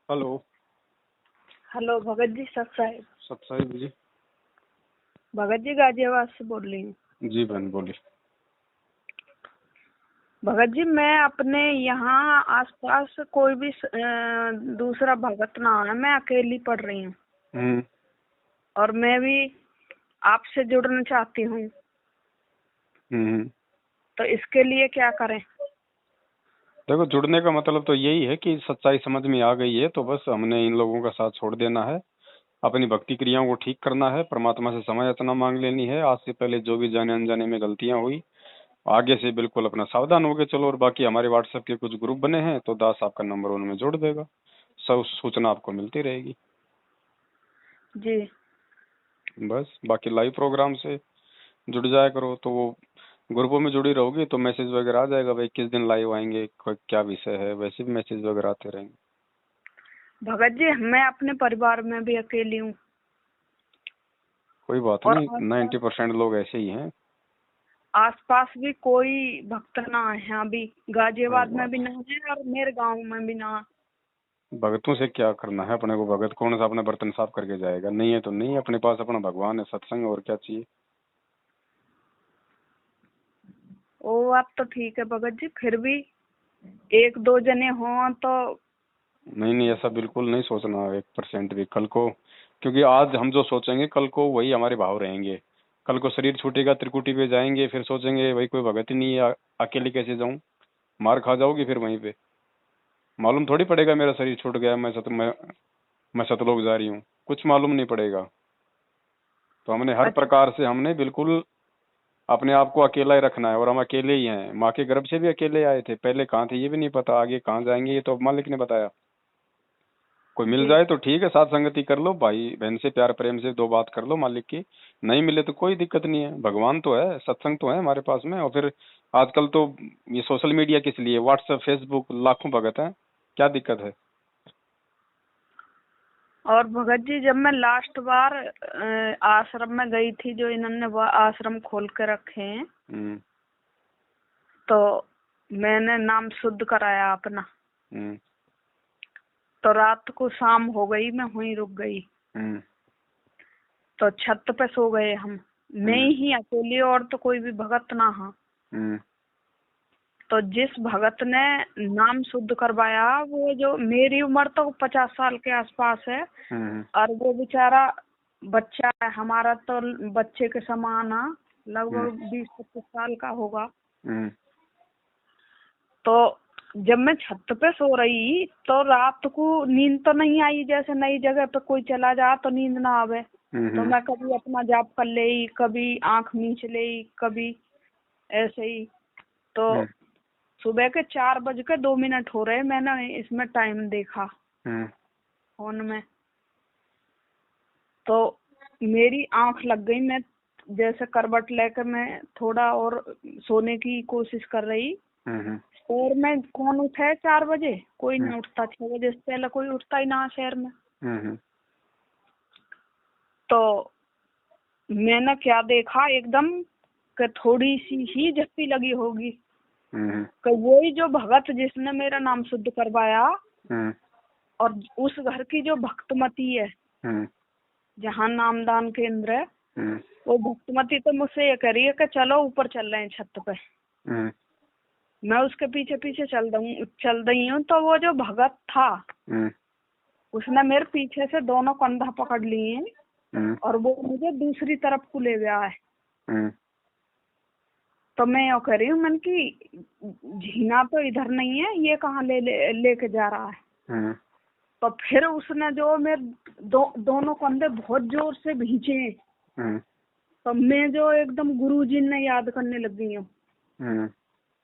Hello. Hello Bhagat ji, सत साहिब। सत साहिब जी। भगत जी गाजियाबाद से बोल रही हूँ। जी बहन बोलिए। भगत जी, मैं अपने यहाँ आसपास कोई भी दूसरा भगत ना है, मैं अकेली पढ़ रही हूँ। और मैं भी आपसे जुड़ना चाहती हूँ। तो इसके लिए क्या करें? देखो, जुड़ने का मतलब तो यही है कि सच्चाई समझ में आ गई है तो बस हमने इन लोगों का साथ छोड़ देना है, अपनी भक्ति क्रियाओं को ठीक करना है, परमात्मा से समय याचना मांग लेनी है। आज से पहले जो भी जाने अनजाने में गलतियां हुई, आगे से बिल्कुल अपना सावधान होके चलो। और बाकी हमारे व्हाट्सएप के कुछ ग्रुप बने हैं तो दास आपका नंबर उनमें जोड़ देगा, सब सूचना आपको मिलती रहेगी जी। बस बाकी लाइव प्रोग्राम से जुड़ जाया करो, तो वो ग्रुपों में जुड़ी रहोगी तो मैसेज वगैरह आ जाएगा, भाई किस दिन लाइव आएंगे, क्या विषय है, वैसे भी मैसेज वगैरह आते रहेंगे। भगत जी, मैं अपने परिवार में भी अकेली हूँ। कोई बात नहीं, 90% लोग ऐसे ही हैं। आसपास भी कोई भक्त ना है, यहाँ भी गाजियाबाद में भी ना है और मेरे गांव में भी ना। भगतों से क्या करना है अपने को? भगत कौन सा अपने बर्तन साफ करके जाएगा? नहीं है तो नहीं, अपने पास अपना भगवान है, सत्संग, और क्या चाहिए। वो बात तो ठीक है भगत जी, फिर भी एक दो जने हों तो। नहीं, ऐसा बिल्कुल नहीं सोचना 1% भी कल को, क्योंकि आज हम जो सोचेंगे कल को वही हमारे भाव रहेंगे। कल को शरीर छूटेगा, त्रिकुटी पे जाएंगे, फिर सोचेंगे भाई कोई भगत ही नहीं है, अकेले कैसे जाऊं, मार खा जाओगी फिर वहीं पे। मालूम थोड़ी पड़ेगा मेरा शरीर छूट गया, मैं सतलोक जा रही हूँ, कुछ मालूम नहीं पड़ेगा। तो हमने हर प्रकार से हमने बिल्कुल अपने आप को अकेला ही रखना है, और हम अकेले ही हैं। माँ के गर्भ से भी अकेले आए थे, पहले कहाँ थे ये भी नहीं पता, आगे कहाँ जाएंगे ये तो अब मालिक ने बताया। कोई मिल जाए तो ठीक है, साथ संगति कर लो, भाई बहन से प्यार प्रेम से 2 बात कर लो मालिक की। नहीं मिले तो कोई दिक्कत नहीं है, भगवान तो है, सत्संग तो है हमारे पास में। और फिर आजकल तो ये सोशल मीडिया किस लिए, व्हाट्सएप फेसबुक, लाखों भगत हैं, क्या दिक्कत है। और भगत जी, जब मैं लास्ट बार आश्रम में गई थी, जो इन्होंने आश्रम खोल के रखे हैं, तो मैंने नाम शुद्ध कराया अपना। तो रात को शाम हो गई, मैं वहीं रुक गई। तो छत पे सो गए हम, मैं ही अकेली, और तो कोई भी भगत ना हा। तो जिस भगत ने नाम शुद्ध करवाया, वो जो मेरी उम्र तो 50 साल के आसपास है, और वो बेचारा बच्चा है, हमारा तो बच्चे के समान है, लगभग 20-25 साल का होगा। तो जब मैं छत पे सो रही तो रात को नींद तो नहीं आई, जैसे नई जगह पे कोई चला जा तो नींद ना आवे। तो मैं कभी अपना जाप कर ले, कभी आंख मीच ले, कभी ऐसे ही। तो सुबह के 4:02 हो रहे, मैंने इसमें टाइम देखा फोन में, तो मेरी आंख लग गई। मैं जैसे करवट लेकर मैं थोड़ा और सोने की कोशिश कर रही, और मैं कौन उठे 4 बजे, कोई नहीं उठता। 6 बजे से पहले कोई उठता ही ना शहर में। तो मैंने क्या देखा, एकदम कि थोड़ी सी ही झप्पी लगी होगी, कि वही जो भगत जिसने मेरा नाम शुद्ध करवाया, और उस घर की जो भक्तमती है, जहाँ नामदान केंद्र है, वो भक्तमती तो मुझसे ये कह रही है कि चलो ऊपर चल रहे हैं छत पे। मैं उसके पीछे पीछे चल रही हूँ। तो वो जो भगत था, उसने मेरे पीछे से दोनों कंधा पकड़ लिए और वो मुझे दूसरी तरफ को ले गया है। तो मैं यो कह रही हूँ, मन की झीना तो इधर नहीं है, ये कहाँ लेके जा रहा है। तो फिर उसने जो मेरे दोनों कंधे बहुत जोर से भींचे, तो मैं जो एकदम गुरुजी ने याद करने लग गई हूँ।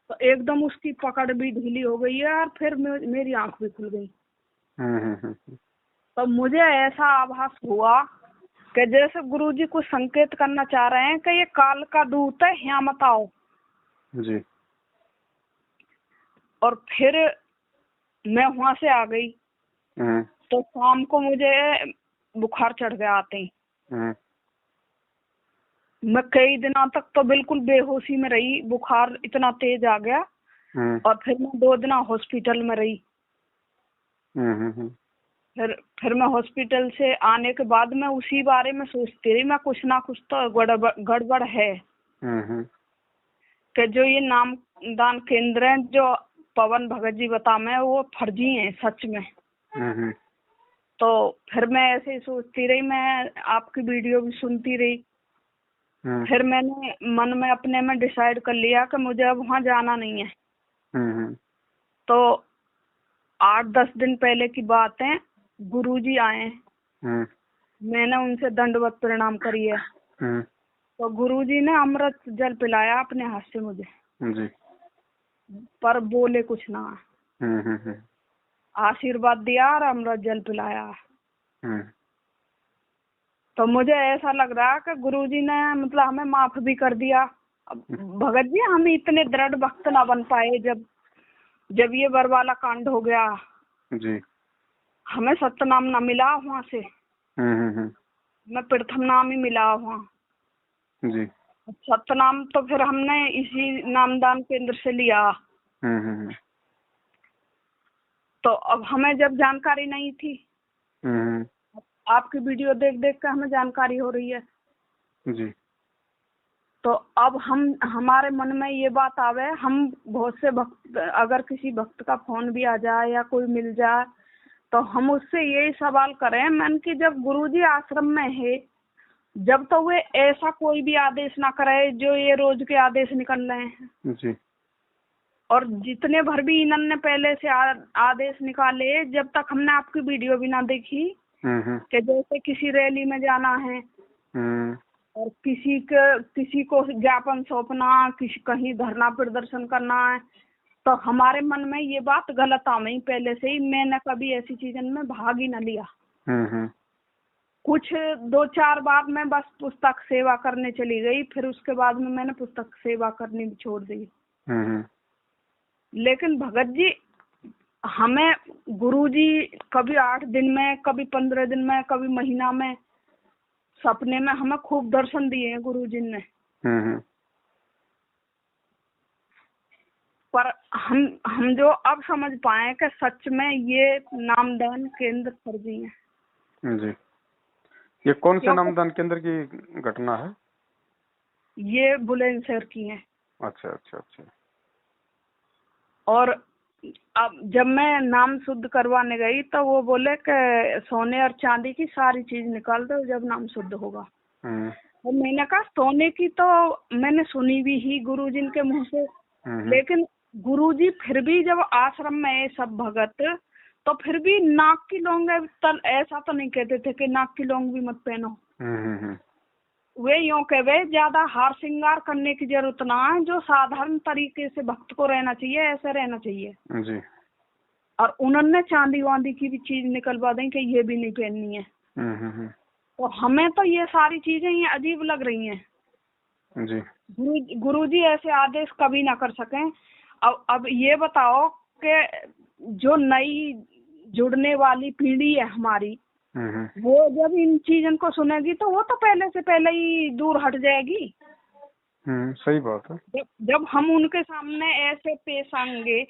तो एकदम उसकी पकड़ भी ढीली हो गई है, और फिर मेरी आंख भी खुल गई। तो मुझे ऐसा आभास हुआ कि जैसे गुरुजी कुछ संकेत करना चाह रहे हैं कि ये काल का दूत है, यहाँ मत आओ जी। और फिर मैं वहां से आ गई। तो शाम को मुझे बुखार चढ़ गया आते ही। मैं कई दिनों तक तो बिल्कुल बेहोशी में रही, बुखार इतना तेज आ गया। और फिर मैं 2 दिन हॉस्पिटल में रही। फिर मैं हॉस्पिटल से आने के बाद मैं उसी बारे में सोचती रही, मैं कुछ ना कुछ तो गड़बड़ है कि जो ये नामदान केंद्र है जो पवन भगत जी बता मैं वो फर्जी है सच में। तो फिर मैं ऐसे ही सोचती रही, मैं आपकी वीडियो भी सुनती रही। फिर मैंने मन में अपने में डिसाइड कर लिया कि मुझे अब वहाँ जाना नहीं है। तो 8-10 दिन पहले की बात है, गुरुजी आए, मैंने उनसे दंडवत प्रणाम करी है। तो गुरुजी ने अमृत जल पिलाया अपने हाथ से मुझे जी। पर बोले कुछ ना, आशीर्वाद दिया और अमृत जल पिलाया। तो मुझे ऐसा लग रहा कि गुरुजी ने मतलब हमें माफ भी कर दिया। अब भगत जी हम इतने दृढ़ भक्त ना बन पाए जब ये बरवाला कांड हो गया जी, हमें सत्यनाम ना मिला वहाँ से। मैं प्रथम नाम ही मिला वहाँ जी। सत्यनाम तो फिर हमने इसी नामदान केंद्र से लिया। तो अब हमें जब जानकारी नहीं थी, आपकी वीडियो देख देख कर हमें जानकारी हो रही है जी। तो अब हमारे मन में ये बात आवे, हम बहुत से भक्त, अगर किसी भक्त का फोन भी आ जाए या कोई मिल जाए तो हम उससे यही सवाल करें मन कि जब गुरुजी आश्रम में है, जब तो वे ऐसा कोई भी आदेश ना करे जो ये रोज के आदेश निकल रहे हैं जी। और जितने भर भी इन्होंने पहले से आदेश निकाले, जब तक हमने आपकी वीडियो भी ना देखी कि जैसे किसी रैली में जाना है और किसी को ज्ञापन सौंपना, किसी कहीं धरना प्रदर्शन करना है, तो हमारे मन में ये बात गलत आ गई पहले से ही। मैंने कभी ऐसी चीजों में भाग ही न लिया। कुछ 2-4 बार मैं बस पुस्तक सेवा करने चली गई, फिर उसके बाद में मैंने पुस्तक सेवा करनी भी छोड़ दी। लेकिन भगत जी हमें गुरुजी कभी 8 दिन में, कभी 15 दिन में, कभी महीना में, सपने में हमें खूब दर्शन दिए हैं गुरुजी ने। पर हम जो अब समझ पाए कि सच में ये नामदान केंद्र फर्जी है जी। ये कौन से नामदान केंद्र की घटना है? ये बुलंदशहर की है। अच्छा अच्छा अच्छा। और अब जब मैं नाम शुद्ध करवाने गई तो वो बोले कि सोने और चांदी की सारी चीज निकाल दो जब नाम शुद्ध होगा। तो मैंने कहा सोने की तो मैंने सुनी भी ही गुरुजी के मुंह से, लेकिन गुरुजी फिर भी जब आश्रम में सब भगत, तो फिर भी नाक की लौंग ऐसा तो नहीं कहते थे कि नाक की लौंग भी मत पहनो। वे यूँ कहे ज्यादा हार श्रृंगार करने की जरूरत ना है, जो साधारण तरीके से भक्त को रहना चाहिए ऐसे रहना चाहिए जी। और उन्होंने चांदी वांदी की भी चीज निकलवा दें कि ये भी नहीं पहननी है। तो हमें तो ये सारी चीजें ये अजीब लग रही हैं जी। गुरुजी ऐसे आदेश कभी ना कर सकें। अब ये बताओ कि जो नई जुड़ने वाली पीढ़ी है हमारी, वो जब इन चीजों को सुनेगी तो वो तो पहले से पहले ही दूर हट जाएगी। सही बात है। जब हम उनके सामने ऐसे पेश आएंगे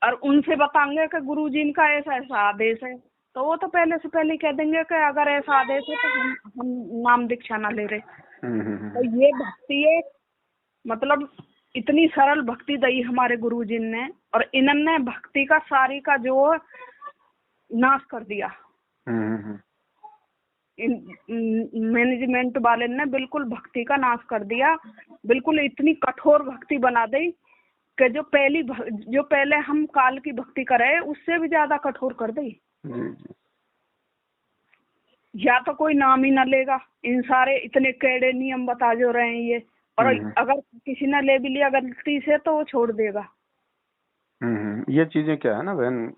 और उनसे बताएंगे कि गुरुजी का ऐसा ऐसा आदेश है, तो वो तो पहले से पहले कह देंगे कि अगर ऐसा आदेश है तो हम नाम दीक्षा ना ले रहे। तो ये भक्ति है, मतलब इतनी सरल भक्ति दी हमारे गुरुजी ने, और इन्होंने भक्ति का सारी का जो नाश कर दिया। मैनेजमेंट वाले ने बिल्कुल भक्ति का नाश कर दिया, बिल्कुल इतनी कठोर भक्ति बना दी कि जो पहले हम काल की भक्ति करे उससे भी ज्यादा कठोर कर दी। या तो कोई नाम ही ना लेगा, इन सारे इतने कड़े नियम बता जो रहे हैं ये, और अगर किसी ने ले भी लिया गलती से तो वो छोड़ देगा। ये चीजें क्या है ना बहन,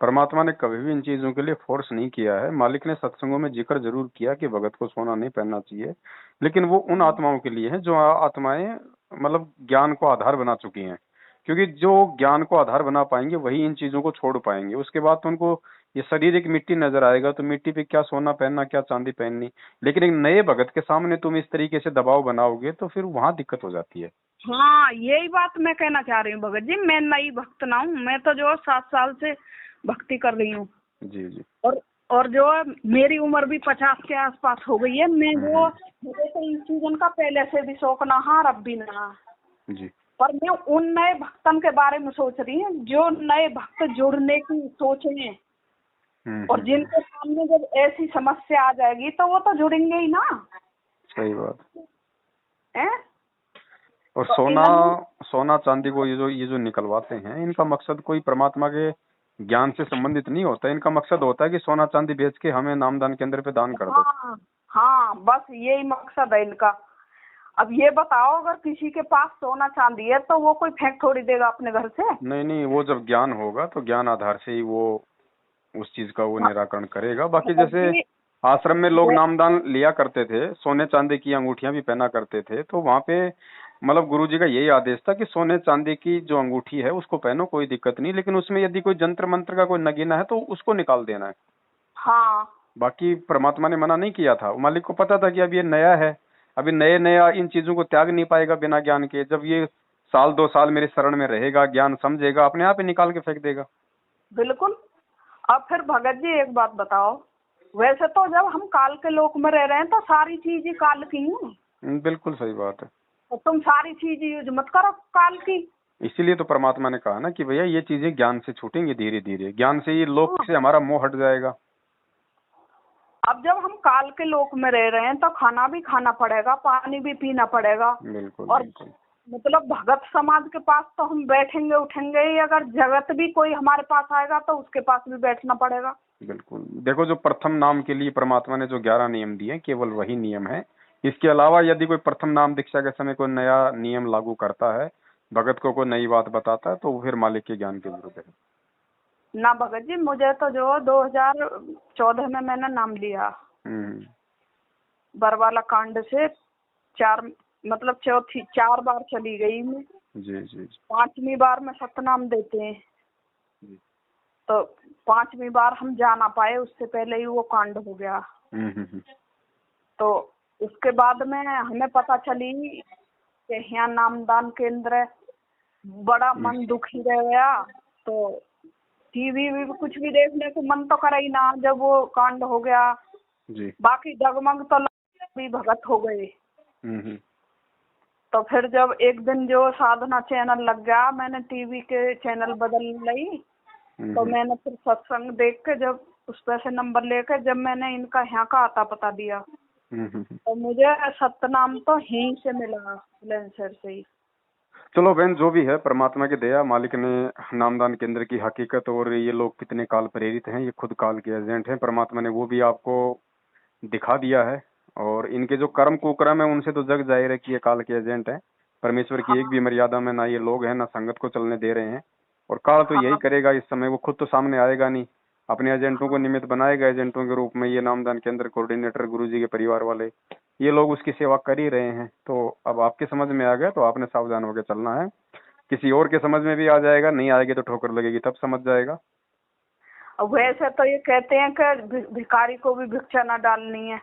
परमात्मा ने कभी भी इन चीजों के लिए फोर्स नहीं किया है। मालिक ने सत्संगों में जिक्र जरूर किया कि भगत को सोना नहीं पहनना चाहिए, लेकिन वो उन आत्माओं के लिए है जो आत्माएं मतलब ज्ञान को आधार बना चुकी हैं, क्योंकि जो ज्ञान को आधार बना पाएंगे वही इन चीजों को छोड़ पाएंगे। उसके बाद तो उनको ये शरीर एक मिट्टी नजर आएगा, तो मिट्टी पे क्या सोना पहनना क्या चांदी पहननी। लेकिन एक नए भगत के सामने तुम इस तरीके से दबाव बनाओगे तो फिर वहां दिक्कत हो जाती है। हाँ, यही बात मैं कहना चाह रही हूँ भगत जी। मैं नई भक्त ना हूँ, मैं तो जो 7 साल से भक्ति कर रही हूँ। जी जी और जो है मेरी उम्र भी 50 के आसपास हो गई है। मैं जो मुझे तो इस सीजन का पहले से भी शौक ना हा, अब भी ना। जी। पर मैं उन नए भक्तन के बारे में सोच रही हूँ जो नए भक्त जुड़ने की सोच है, और जिनके सामने जब ऐसी समस्या आ जाएगी तो वो तो जुड़ेंगे ही ना। सही बात है। और तो सोना चांदी को ये जो निकलवाते हैं, इनका मकसद कोई परमात्मा के ज्ञान से संबंधित नहीं होता। इनका मकसद होता है कि सोना चांदी बेच के हमें नामदान केंद्र पे दान कर दो। हाँ हाँ, बस यही मकसद है इनका। अब ये बताओ, अगर किसी के पास सोना चांदी है तो वो कोई फेंक थोड़ी देगा अपने घर से। नहीं नहीं, वो जब ज्ञान होगा तो ज्ञान आधार से ही वो उस चीज का वो निराकरण करेगा। बाकी जैसे आश्रम में लोग नामदान लिया करते थे, सोने चांदी की अंगूठियां भी पहना करते थे, तो वहां पे मतलब गुरुजी का यही आदेश था कि सोने चांदी की जो अंगूठी है उसको पहनो, कोई दिक्कत नहीं, लेकिन उसमें यदि कोई जंत्र मंत्र का कोई नगीना है तो उसको निकाल देना है। हाँ, बाकी परमात्मा ने मना नहीं किया था। मालिक को पता था कि अब ये नया है, अभी नए नया इन चीजों को त्याग नहीं पाएगा बिना ज्ञान के। जब ये 1-2 साल मेरे शरण में रहेगा, ज्ञान समझेगा, अपने आप ही निकाल के फेंक देगा। बिल्कुल। अब फिर भगत जी एक बात बताओ, वैसे तो जब हम काल के लोक में रह रहे हैं तो सारी चीज ही काल की हैं। बिल्कुल सही बात है। तो तुम सारी चीज यूज मत करो काल की। इसीलिए तो परमात्मा ने कहा ना कि भैया ये चीजें ज्ञान से छूटेंगी धीरे धीरे, ज्ञान से ये लोक से हमारा मोह हट जाएगा। अब जब हम काल के लोक में रह रहे हैं तो खाना भी खाना पड़ेगा, पानी भी पीना पड़ेगा। बिल्कुल और बिल्कुल। मतलब भगत समाज के पास तो हम बैठेंगे उठेंगे ही, अगर जगत भी कोई हमारे पास आएगा तो उसके पास भी बैठना पड़ेगा। बिल्कुल। देखो, जो प्रथम नाम के लिए परमात्मा ने जो 11 नियम दिए, केवल वही नियम है। इसके अलावा यदि कोई प्रथम नाम दीक्षा के समय कोई नया नियम लागू करता है, भगत को कोई नई बात बताता है, तो वो फिर मालिक के ज्ञान के विरुद्ध है। ना भगत जी, मुझे तो जो 2014 में मैंने नाम लिया, बरवाला कांड से 4 बार चली गई मैं। जी जी जी। 5वीं बार में सतनाम देते हैं तो 5वीं बार हम जा ना पाए, उससे पहले ही वो कांड हो गया। तो उसके बाद में हमें पता चली कि यहाँ नामदान केंद्र है। बड़ा मन दुखी रह गया। तो टीवी भी कुछ भी देखने को मन तो करा ही ना जब वो कांड हो गया जी। बाकी डगमग तो भी भगत हो गए। तो फिर जब एक दिन जो साधना चैनल लग गया, मैंने टीवी के चैनल बदल ली। तो मैंने फिर सत्संग देख के जब उस पर से नंबर लेकर जब मैंने इनका यहाँ का आता पता दिया, तो मुझे सतनाम तो यहीं से मिला, बुलंदशहर से ही। चलो बहन, जो भी है परमात्मा की दया, मालिक ने नामदान केंद्र की हकीकत और ये लोग कितने काल प्रेरित हैं, ये खुद काल के एजेंट हैं, परमात्मा ने वो भी आपको दिखा दिया है। और इनके जो कर्म कुकर्म है उनसे तो जग जाहिर है कि ये काल के एजेंट हैं। परमेश्वर की एक भी मर्यादा में ना ये लोग हैं, ना संगत को चलने दे रहे हैं। और काल तो यही करेगा इस समय, वो खुद तो सामने आएगा नहीं, अपने एजेंटों को निमित्त बनाएगा एजेंटों के रूप में। ये नामदान केंद्र कोऑर्डिनेटर गुरुजी के परिवार वाले, ये लोग उसकी सेवा कर ही रहे हैं। तो अब आपके समझ में आ गया तो आपने सावधान होकर चलना है। किसी और के समझ में भी आ जाएगा, नहीं आएगी तो ठोकर लगेगी, तब समझ जाएगा। वैसे तो ये कहते हैं कि भिखारी को भी भिक्षा न डालनी है।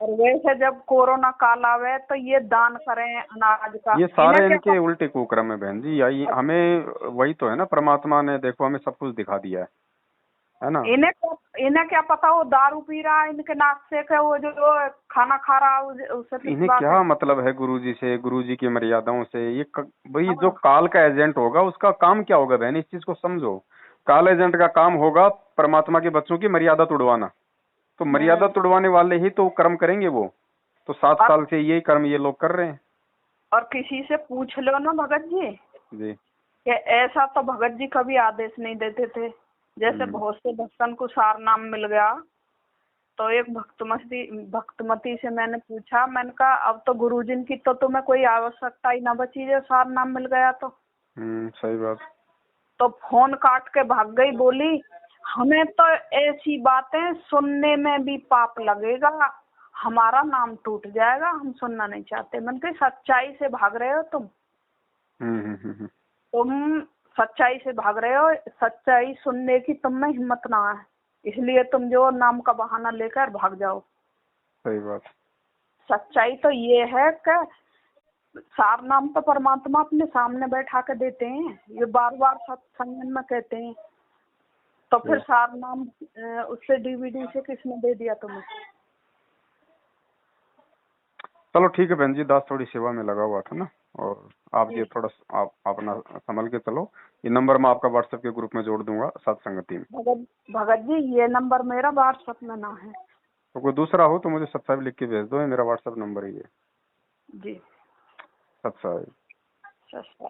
और वैसे जब कोरोना काल आवे तो ये दान करें अनाज का। ये सारे इनके उल्टे कुक्रम है बहन जी। हमें वही तो है ना, परमात्मा ने देखो हमें सब कुछ दिखा दिया है ना। इन्हें क्या पता वो दारू पी रहा है इनके नाक से, कि वो जो खाना खा रहा है उससे इन्हें क्या मतलब है गुरुजी से, गुरुजी की मर्यादाओं से। ये भाई जो काल का एजेंट होगा उसका काम क्या होगा बहन, इस चीज को समझो। काल एजेंट का काम होगा परमात्मा के बच्चों की मर्यादा तोड़वाना। तो मर्यादा तोड़वाने वाले ही तो कर्म करेंगे वो। तो 7 साल से यही कर्म ये लोग कर रहे हैं। और किसी से पूछ लो ना भगत जी कि ऐसा तो भगत जी कभी आदेश नहीं देते थे। जैसे बहुत से भक्तन को सार नाम मिल गया, तो एक भक्तमती से मैंने पूछा, मैंने कहा अब तो गुरुजी की तो तुम्हें कोई आवश्यकता ही ना बची जो सार नाम मिल गया तो। सही बात। तो फोन काट के भाग गई, बोली हमें तो ऐसी बातें सुनने में भी पाप लगेगा, हमारा नाम टूट जाएगा, हम सुनना नहीं चाहते। मैंने कहा सच्चाई से भाग रहे हो तुम सच्चाई से भाग रहे हो, सच्चाई सुनने की तुम में हिम्मत ना है, इसलिए तुम जो नाम का बहाना लेकर भाग जाओ। सही बात। सच्चाई तो ये है कि सार नाम तो परमात्मा अपने सामने बैठा के देते हैं, ये बार बार सत्संग में कहते हैं। तो फिर सार नाम उससे डीवीडी से किसने दे दिया तुम्हें? चलो ठीक है बहन जी, दास थोड़ी सेवा में लगा हुआ था ना, और आप ये थोड़ा आप अपना संभल के चलो। ये नंबर मैं आपका व्हाट्सएप के ग्रुप में जोड़ दूंगा सत्संगति में। भगत जी ये नंबर मेरा व्हाट्सएप में ना है। तो कोई दूसरा हो तो मुझे 7 लिख के भेज दो, ये मेरा व्हाट्सएप नंबर ही है जी। 7। सस्ता।